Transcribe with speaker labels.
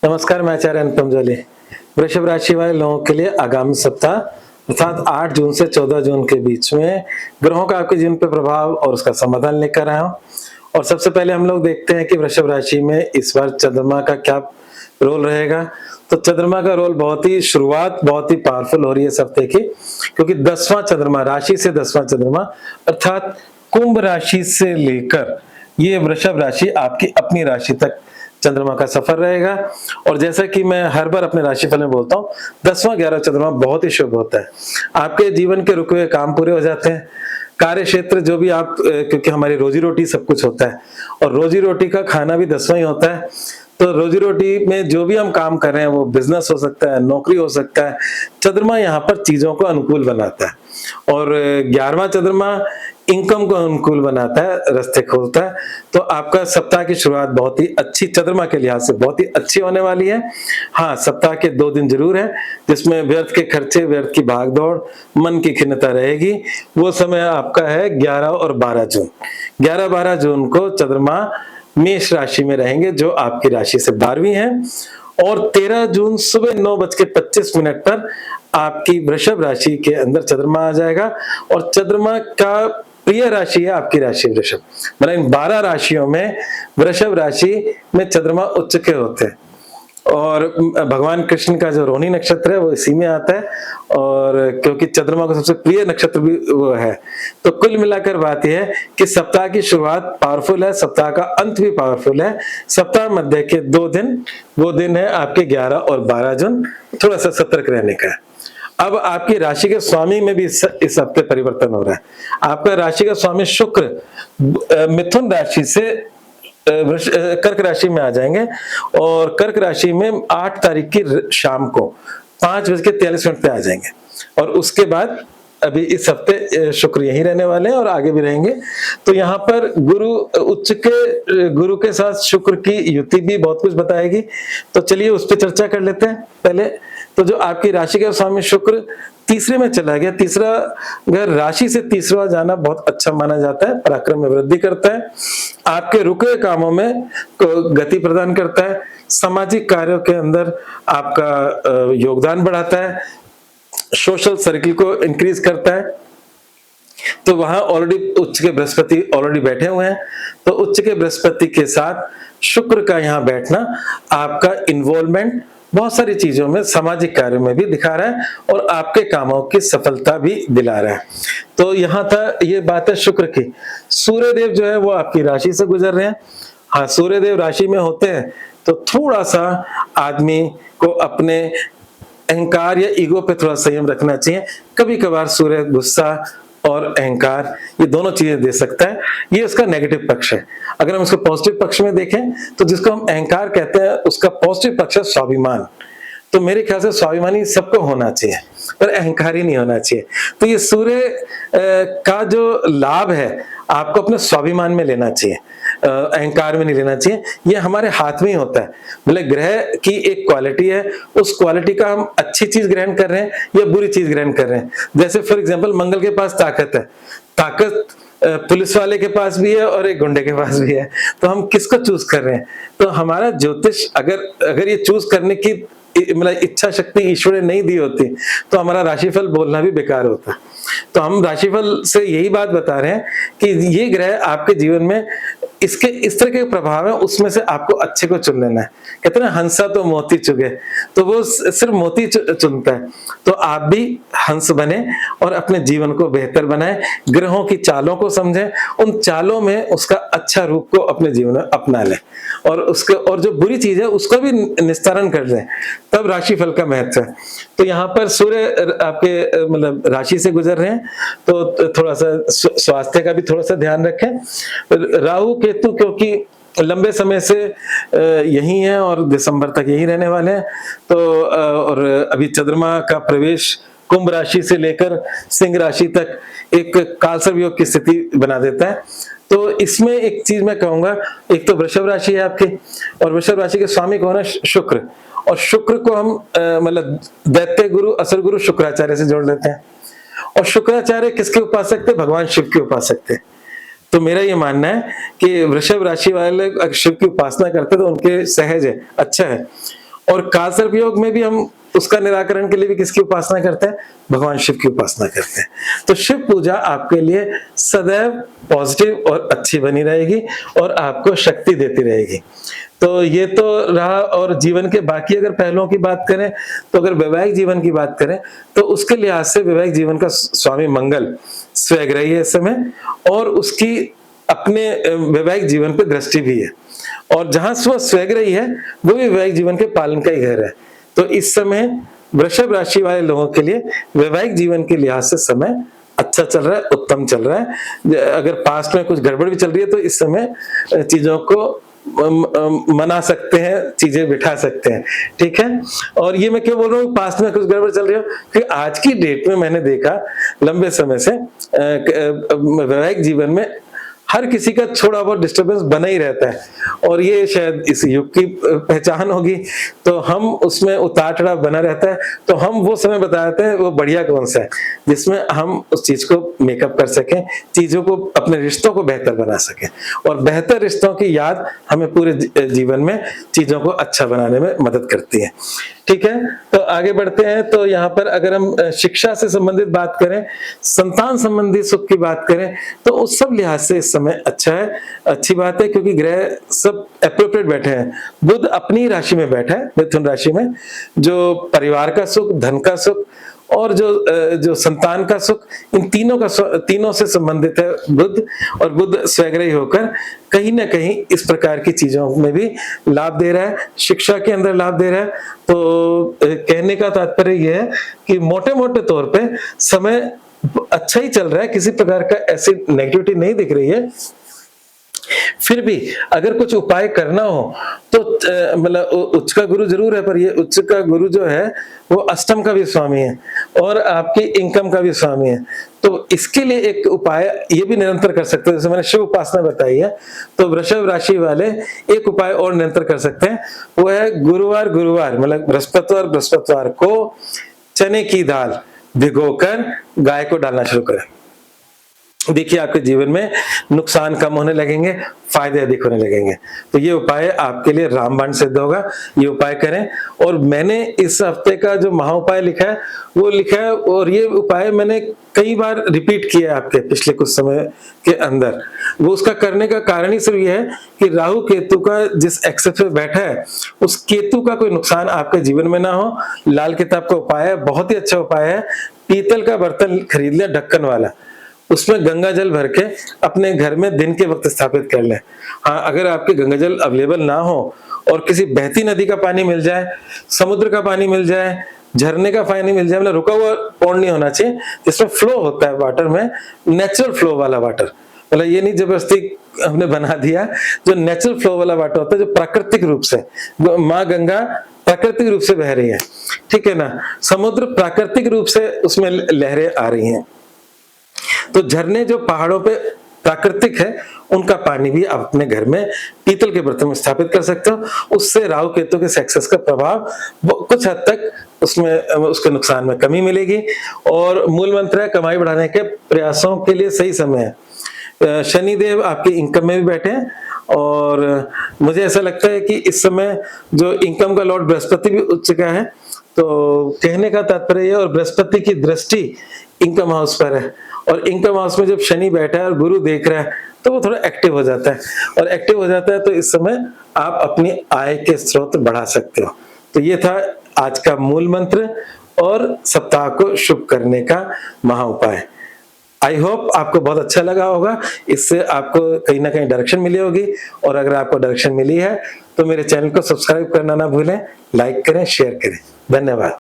Speaker 1: नमस्कार, मैं आचार्य अनुपम जोली। वृषभ राशि वाले लोगों के लिए आगामी सप्ताह अर्थात 8 जून से 14 जून के बीच में ग्रहों का आपके जीवन पर प्रभाव और उसका समाधान लेकर आया हूं। और सबसे पहले हम लोग देखते हैं कि वृषभ राशि में इस बार चंद्रमा का क्या रोल रहेगा। तो चंद्रमा का रोल शुरुआत बहुत ही पावरफुल हो रही है इस हफ्ते की, क्योंकि 10वां चंद्रमा, राशि से 10वां चंद्रमा अर्थात कुंभ राशि से लेकर ये वृषभ राशि आपकी अपनी राशि तक चंद्रमा का सफर रहेगा। और जैसा कि मैं हर बार अपने राशिफल में बोलता हूँ, 10वां 11वां चंद्रमा बहुत ही शुभ होता है। आपके जीवन के रुके हुए काम पूरे हो जाते हैं। कार्य क्षेत्र जो भी आप, क्योंकि हमारी रोजी रोटी सब कुछ होता है और रोजी रोटी का खाना भी 10वां ही होता है। तो रोजी रोटी में जो भी हम काम कर रहे हैं, वो बिजनेस हो सकता है, नौकरी हो सकता है, चंद्रमा यहाँ पर चीजों को अनुकूल बनाता है। और 11वां चंद्रमा इनकम को अनुकूल बनाता है, रास्ते खोलता है। तो आपका सप्ताह की शुरुआत बहुत ही अच्छी, चंद्रमा के लिहाज से बहुत ही अच्छी होने वाली है। हाँ, सप्ताह के 2 दिन जरूर है जिसमें व्यर्थ के खर्चे, व्यर्थ की भागदौड़, मन की खिन्नता रहेगी। वो समय आपका है 11 और 12 जून। 11-12 जून को चंद्रमा मेष राशि में रहेंगे, जो आपकी राशि से 12वीं है। और 13 जून सुबह 9:25 पर आपकी वृषभ राशि के अंदर चंद्रमा आ जाएगा। और चंद्रमा का प्रिय राशि है आपकी राशि वृषभ। मतलब इन 12 राशियों में वृषभ राशि में चंद्रमा उच्च के होते हैं। और भगवान कृष्ण का जो रोहिणी नक्षत्र है वो इसी में आता है, और क्योंकि चंद्रमा का सबसे प्रिय नक्षत्र भी वो है। तो कुल मिलाकर बात यह है कि सप्ताह की शुरुआत पावरफुल है, सप्ताह का अंत भी पावरफुल है। सप्ताह मध्य के 2 दिन, वो दिन है आपके 11 और 12 जून। थोड़ा सा सतर्क रहने का है। अब आपकी राशि के स्वामी में भी इस हफ्ते परिवर्तन हो रहा है। आपका राशि का स्वामी शुक्र मिथुन राशि से कर्क राशि में आ जाएंगे। और कर्क राशि में 8 तारीख की शाम को 5:43 पे आ जाएंगे। और उसके बाद अभी इस हफ्ते शुक्र यहीं रहने वाले हैं और आगे भी रहेंगे। तो यहाँ पर गुरु के साथ शुक्र की युति भी बहुत कुछ बताएगी। तो चलिए उस पर चर्चा कर लेते हैं। पहले तो जो आपकी राशि का स्वामी शुक्र तीसरे में चला गया, तीसरा घर राशि से तीसरा जाना बहुत अच्छा माना जाता है, पराक्रम में वृद्धि करता है, आपके रुके कामों में गति प्रदान करता है, सामाजिक कार्यों के अंदर आपका योगदान बढ़ाता है, सोशल सर्किल को इंक्रीज करता है। तो वहां ऑलरेडी उच्च के बृहस्पति ऑलरेडी बैठे हुए हैं। तो उच्च के बृहस्पति के साथ शुक्र का यहाँ बैठना आपका इन्वॉल्वमेंट बहुत सारी चीजों में, सामाजिक कार्यों में भी दिखा रहा है और आपके कामों की सफलता भी दिला रहा है। तो यहाँ था, ये बात है शुक्र की। सूर्यदेव जो है वो आपकी राशि से गुजर रहे हैं। हाँ, सूर्यदेव राशि में होते हैं तो थोड़ा सा आदमी को अपने अहंकार या ईगो पे थोड़ा संयम रखना चाहिए। कभी कभार सूर्य गुस्सा और अहंकार ये दोनों चीजें दे सकता है। ये उसका नेगेटिव पक्ष है। अगर हम उसको पॉजिटिव पक्ष में देखें तो जिसको हम अहंकार कहते हैं उसका पॉजिटिव पक्ष है स्वाभिमान। तो मेरे ख्याल से स्वाभिमानी सबको होना चाहिए, पर अहंकारी नहीं होना चाहिए। तो ये सूर्य का जो लाभ है आपको अपने स्वाभिमान में लेना चाहिए, अहंकार में नहीं लेना चाहिए। ये हमारे हाथ में ही होता है। बोले ग्रह की एक क्वालिटी है, उस क्वालिटी का हम अच्छी चीज ग्रहण कर रहे हैं या बुरी चीज ग्रहण कर रहे हैं। जैसे फॉर एग्जांपल मंगल के पास ताकत है, ताकत पुलिस वाले के पास भी है और एक गुंडे के पास भी है। तो हम किसको चूज कर रहे हैं? तो हमारा ज्योतिष अगर ये चूज करने की मतलब इच्छा शक्ति ईश्वर ने नहीं दी होती तो हमारा राशिफल बोलना भी बेकार होता। तो हम राशिफल से यही बात बता रहे हैं कि ये ग्रह आपके जीवन में इसके इस तरह के प्रभाव है, उसमें से आपको अच्छे को चुन लेना है। कहते हैं ना, हंसा तो मोती चुगे, तो वो सिर्फ मोती चुनता है। तो आप भी हंस बने और अपने जीवन को बेहतर बनाएं, ग्रहों की चालों को समझें, उन चालों में उसका अच्छा रूप को अपने जीवन में अपना लें और जो बुरी चीज है उसको भी निस्तारण कर दें। तब राशिफल का महत्व है। तो यहाँ पर सूर्य आपके मतलब राशि से गुजर रहे हैं तो थोड़ा सा स्वास्थ्य का भी थोड़ा सा ध्यान रखें। राहु केतु क्योंकि लंबे समय से यही है और दिसंबर तक यही रहने वाले हैं। तो और अभी चंद्रमा का प्रवेश कुंभ राशि से लेकर सिंह राशि तक एक कालसर्प योग की स्थिति बना देता है। तो इसमें एक चीज मैं कहूंगा, एक तो वृषभ राशि है आपकी और वृषभ राशि के स्वामी कौन है? शुक्र। और शुक्र को हम मतलब दैत्य गुरु, असुर गुरु शुक्राचार्य से जोड़ लेते हैं। और शुक्राचार्य किसके उपासक थे? भगवान शिव के उपासक थे। तो मेरा ये मानना है कि वृषभ राशि वाले अगर शिव की उपासना करते तो उनके सहज है, अच्छा है। और काल सर्प योग में भी हम उसका निराकरण के लिए भी किसकी उपासना करते हैं? भगवान शिव की उपासना करते हैं। तो शिव पूजा आपके लिए सदैव पॉजिटिव और अच्छी बनी रहेगी और आपको शक्ति देती रहेगी। तो ये तो रहा। और जीवन के बाकी अगर पहलुओं की बात करें, तो अगर वैवाहिक जीवन की बात करें, तो उसके लिहाज से वैवाहिक जीवन का स्वामी मंगल स्वग्रही है इस समय, और उसकी अपने वैवाहिक जीवन पे दृष्टि भी है, और जहां स्वग्रही है वो भी वैवाहिक जीवन के पालन का ही घर है। तो इस समय वृषभ राशि वाले लोगों के लिए वैवाहिक जीवन के लिहाज से समय अच्छा चल रहा है, उत्तम चल रहा है। अगर पास्ट में कुछ गड़बड़ भी चल रही है तो इस समय चीजों को मना सकते हैं, चीजें बिठा सकते हैं, ठीक है। और ये मैं क्यों बोल रहा हूँ पास्ट में कुछ गड़बड़ चल रही हो, क्योंकि आज की डेट में मैंने देखा लंबे समय से वैवाहिक जीवन में हर किसी का थोड़ा बहुत डिस्टरबेंस बना ही रहता है, और ये शायद इस युग की पहचान होगी। तो हम उसमें उतार चढ़ाव बना रहता है, तो हम वो समय बताते हैं वो बढ़िया कौन सा है जिसमें हम उस चीज को मेकअप कर सकें, चीजों को, अपने रिश्तों को बेहतर बना सकें, और बेहतर रिश्तों की याद हमें पूरे जीवन में चीजों को अच्छा बनाने में मदद करती है, ठीक है। तो आगे बढ़ते हैं। तो यहाँ पर अगर हम शिक्षा से संबंधित बात करें, संतान संबंधी सुख की बात करें, तो उस सब लिहाज से इस समय अच्छा है, अच्छी बात है, क्योंकि ग्रह सब एप्रोप्रिएट बैठे हैं। बुध अपनी राशि में बैठा है, मिथुन राशि में, जो परिवार का सुख, धन का सुख और जो संतान का सुख, इन तीनों से संबंधित है बुध। और बुध स्वग्रही होकर कहीं ना कहीं इस प्रकार की चीजों में भी लाभ दे रहा है, शिक्षा के अंदर लाभ दे रहा है। तो कहने का तात्पर्य यह है कि मोटे मोटे तौर पे समय अच्छा ही चल रहा है, किसी प्रकार का ऐसी नेगेटिविटी नहीं दिख रही है। फिर भी अगर कुछ उपाय करना हो तो मतलब उच्च का गुरु जरूर है, पर ये उच्च का गुरु जो है वो अष्टम का भी स्वामी है और आपकी इनकम का भी स्वामी है। तो इसके लिए एक उपाय ये भी निरंतर कर सकते हैं, जैसे मैंने शिव उपासना बताई है, तो वृषभ राशि वाले एक उपाय और निरंतर कर सकते हैं, वो है गुरुवार मतलब बृहस्पतिवार को चने की दाल भिगोकर गाय को डालना शुरू करें। देखिए आपके जीवन में नुकसान कम होने लगेंगे, फायदे अधिक होने लगेंगे। तो ये उपाय आपके लिए रामबाण सिद्ध होगा, ये उपाय करें। और मैंने इस हफ्ते का जो महा उपाय लिखा है वो लिखा है, और ये उपाय मैंने कई बार रिपीट किया है आपके पिछले कुछ समय के अंदर। वो उसका करने का कारण ही सिर्फ ये है कि राहु केतु का जिस एक्सेस पे बैठा है उस केतु का कोई नुकसान आपके जीवन में ना हो। लाल किताब का उपाय है, बहुत ही अच्छा उपाय है। पीतल का बर्तन खरीद लिया ढक्कन वाला, उसमें गंगा जल भर के अपने घर में दिन के वक्त स्थापित कर लें। हाँ, अगर आपके गंगा जल अवेलेबल ना हो और किसी बहती नदी का पानी मिल जाए, समुद्र का पानी मिल जाए, झरने का पानी मिल जाए, मतलब रुका हुआ पौड़ नहीं होना चाहिए, जिसमें फ्लो होता है वाटर में, नेचुरल फ्लो वाला वाटर, मतलब ये नहीं जबरदस्ती हमने बना दिया, जो नेचुरल फ्लो वाला वाटर होता है, जो प्राकृतिक रूप से, माँ गंगा प्राकृतिक रूप से बह रही है, ठीक है ना, समुद्र प्राकृतिक रूप से उसमें लहरें आ रही हैं। तो झरने जो पहाड़ों पे प्राकृतिक है, उनका पानी भी आप अपने घर में पीतल के बर्तन में स्थापित कर सकते हो। उससे राहु केतु के सक्सेस का प्रभाव कुछ हद तक उसमें उसके नुकसान में कमी मिलेगी। और मूल मंत्र है, कमाई बढ़ाने के प्रयासों के लिए सही समय है। शनिदेव आपकी इनकम में भी बैठे हैं, और मुझे ऐसा लगता है कि इस समय जो इनकम का लॉर्ड बृहस्पति भी उच्च का है, तो कहने का तात्पर्य है, और बृहस्पति की दृष्टि इनकम हाउस पर है, और इनकम हाउस में जब शनि बैठा है और गुरु देख रहा है तो वो थोड़ा एक्टिव हो जाता है, और एक्टिव हो जाता है तो इस समय आप अपनी आय के स्रोत बढ़ा सकते हो। तो ये था आज का मूल मंत्र और सप्ताह को शुभ करने का महा उपाय। आई होप आपको बहुत अच्छा लगा होगा, इससे आपको कहीं ना कहीं डायरेक्शन मिली होगी, और अगर आपको डायरेक्शन मिली है तो मेरे चैनल को सब्सक्राइब करना ना भूलें, लाइक करें, शेयर करें। धन्यवाद।